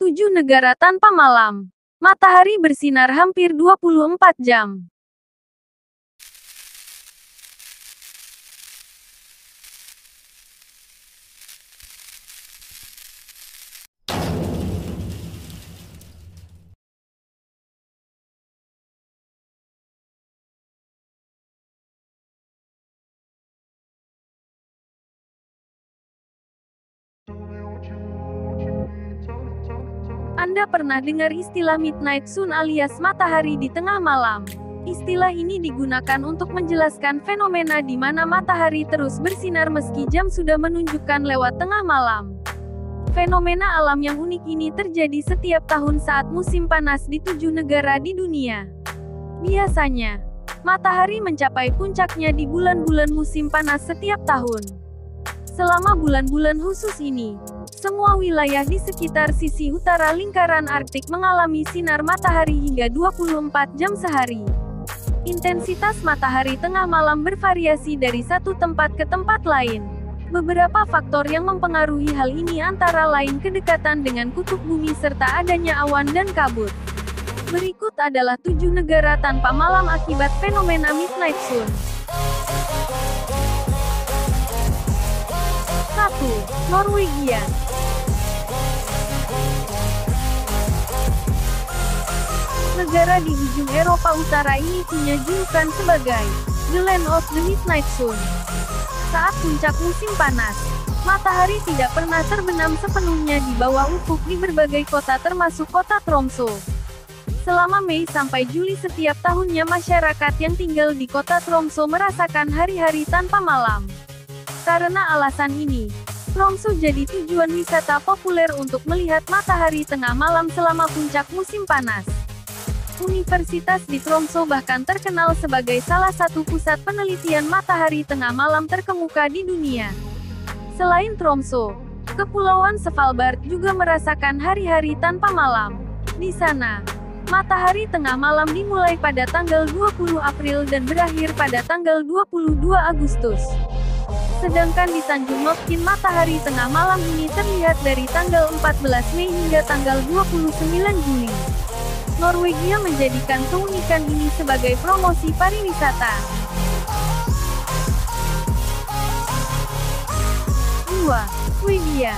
7 negara tanpa malam. Matahari bersinar hampir 24 jam. Anda pernah dengar istilah midnight sun alias matahari di tengah malam? Istilah ini digunakan untuk menjelaskan fenomena di mana matahari terus bersinar meski jam sudah menunjukkan lewat tengah malam. Fenomena alam yang unik ini terjadi setiap tahun saat musim panas di 7 negara di dunia. Biasanya, matahari mencapai puncaknya di bulan-bulan musim panas setiap tahun. Selama bulan-bulan khusus ini, semua wilayah di sekitar sisi utara lingkaran Arktik mengalami sinar matahari hingga 24 jam sehari. Intensitas matahari tengah malam bervariasi dari satu tempat ke tempat lain. Beberapa faktor yang mempengaruhi hal ini antara lain kedekatan dengan kutub bumi serta adanya awan dan kabut. Berikut adalah 7 negara tanpa malam akibat fenomena midnight sun. 1. Norwegia. Negara di ujung Eropa Utara ini punya julukan sebagai The Land of the Midnight Sun. Saat puncak musim panas, matahari tidak pernah terbenam sepenuhnya di bawah ufuk di berbagai kota termasuk kota Tromsø. Selama Mei sampai Juli setiap tahunnya masyarakat yang tinggal di kota Tromsø merasakan hari-hari tanpa malam. Karena alasan ini, Tromsø jadi tujuan wisata populer untuk melihat matahari tengah malam selama puncak musim panas. Universitas di Tromsø bahkan terkenal sebagai salah satu pusat penelitian matahari tengah malam terkemuka di dunia. Selain Tromsø, Kepulauan Svalbard juga merasakan hari-hari tanpa malam. Di sana, matahari tengah malam dimulai pada tanggal 20 April dan berakhir pada tanggal 22 Agustus. Sedangkan di Tanjung Notkin matahari tengah malam ini terlihat dari tanggal 14 Mei hingga tanggal 29 Juli. Norwegia menjadikan keunikan ini sebagai promosi pariwisata. 2. Swedia.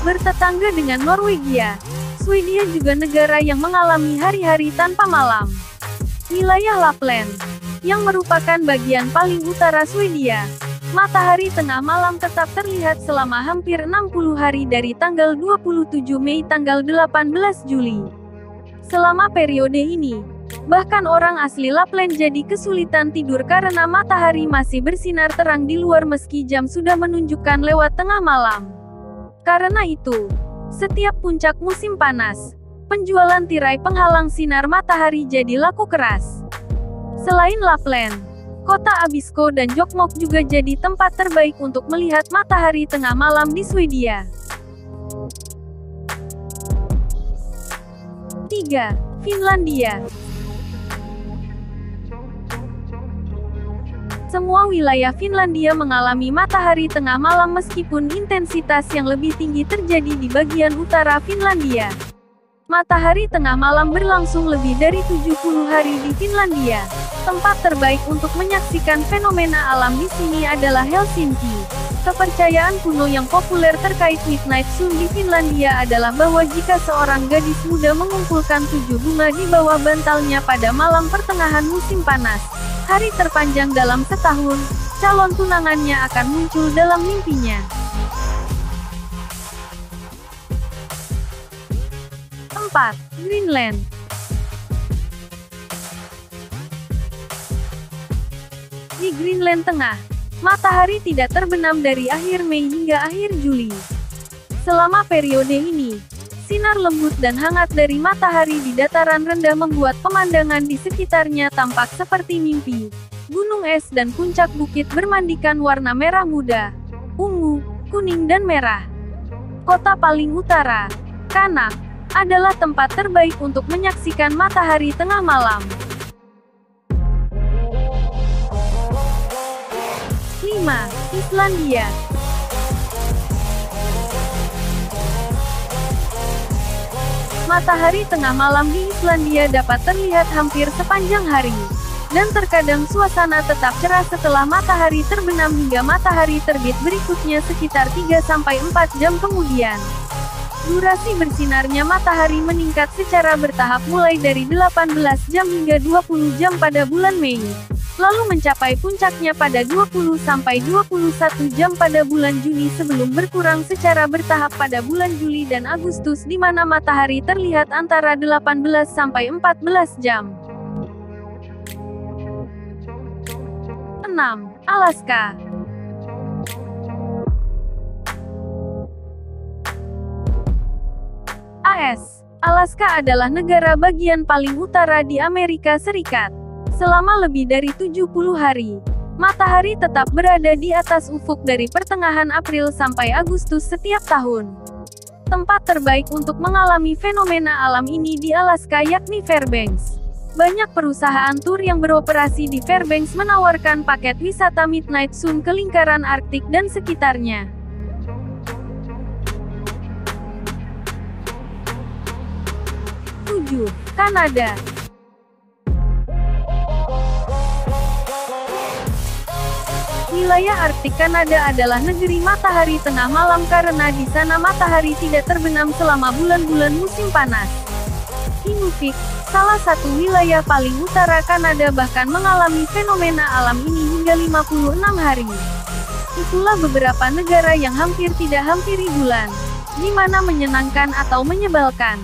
Bertetangga dengan Norwegia, Swedia juga negara yang mengalami hari-hari tanpa malam. Wilayah Lapland, yang merupakan bagian paling utara Swedia, matahari tengah malam tetap terlihat selama hampir 60 hari dari tanggal 27 Mei tanggal 18 Juli. Selama periode ini, bahkan orang asli Lapland jadi kesulitan tidur karena matahari masih bersinar terang di luar meski jam sudah menunjukkan lewat tengah malam. Karena itu, setiap puncak musim panas, penjualan tirai penghalang sinar matahari jadi laku keras. Selain Lapland, kota Abisko dan Jokkmokk juga jadi tempat terbaik untuk melihat matahari tengah malam di Swedia. 3. Finlandia. Semua wilayah Finlandia mengalami matahari tengah malam meskipun intensitas yang lebih tinggi terjadi di bagian utara Finlandia. Matahari tengah malam berlangsung lebih dari 70 hari di Finlandia. Tempat terbaik untuk menyaksikan fenomena alam di sini adalah Helsinki. Kepercayaan kuno yang populer terkait midnight sun di Finlandia adalah bahwa jika seorang gadis muda mengumpulkan 7 bunga di bawah bantalnya pada malam pertengahan musim panas, hari terpanjang dalam setahun, calon tunangannya akan muncul dalam mimpinya. 4. Greenland. Di Greenland Tengah, matahari tidak terbenam dari akhir Mei hingga akhir Juli. Selama periode ini, sinar lembut dan hangat dari matahari di dataran rendah membuat pemandangan di sekitarnya tampak seperti mimpi. Gunung es dan puncak bukit bermandikan warna merah muda, ungu, kuning dan merah. Kota paling utara, Qaanaaq, adalah tempat terbaik untuk menyaksikan matahari tengah malam. 5. 5. Islandia. Matahari tengah malam di Islandia dapat terlihat hampir sepanjang hari. Dan terkadang suasana tetap cerah setelah matahari terbenam hingga matahari terbit berikutnya sekitar 3-4 jam kemudian. Durasi bersinarnya matahari meningkat secara bertahap mulai dari 18 jam hingga 20 jam pada bulan Mei. Lalu mencapai puncaknya pada 20-21 jam pada bulan Juni sebelum berkurang secara bertahap pada bulan Juli dan Agustus di mana matahari terlihat antara 18-14 jam. 6. Alaska. AS. Alaska adalah negara bagian paling utara di Amerika Serikat. Selama lebih dari 70 hari, matahari tetap berada di atas ufuk dari pertengahan April sampai Agustus setiap tahun. Tempat terbaik untuk mengalami fenomena alam ini di Alaska yakni Fairbanks. Banyak perusahaan tur yang beroperasi di Fairbanks menawarkan paket wisata Midnight Sun ke lingkaran Arktik dan sekitarnya. 7. Kanada. Wilayah Arktik Kanada adalah negeri matahari tengah malam karena di sana matahari tidak terbenam selama bulan-bulan musim panas. Inuvik, salah satu wilayah paling utara Kanada bahkan mengalami fenomena alam ini hingga 56 hari. Itulah beberapa negara yang hampir tidak hampiri bulan, di mana menyenangkan atau menyebalkan.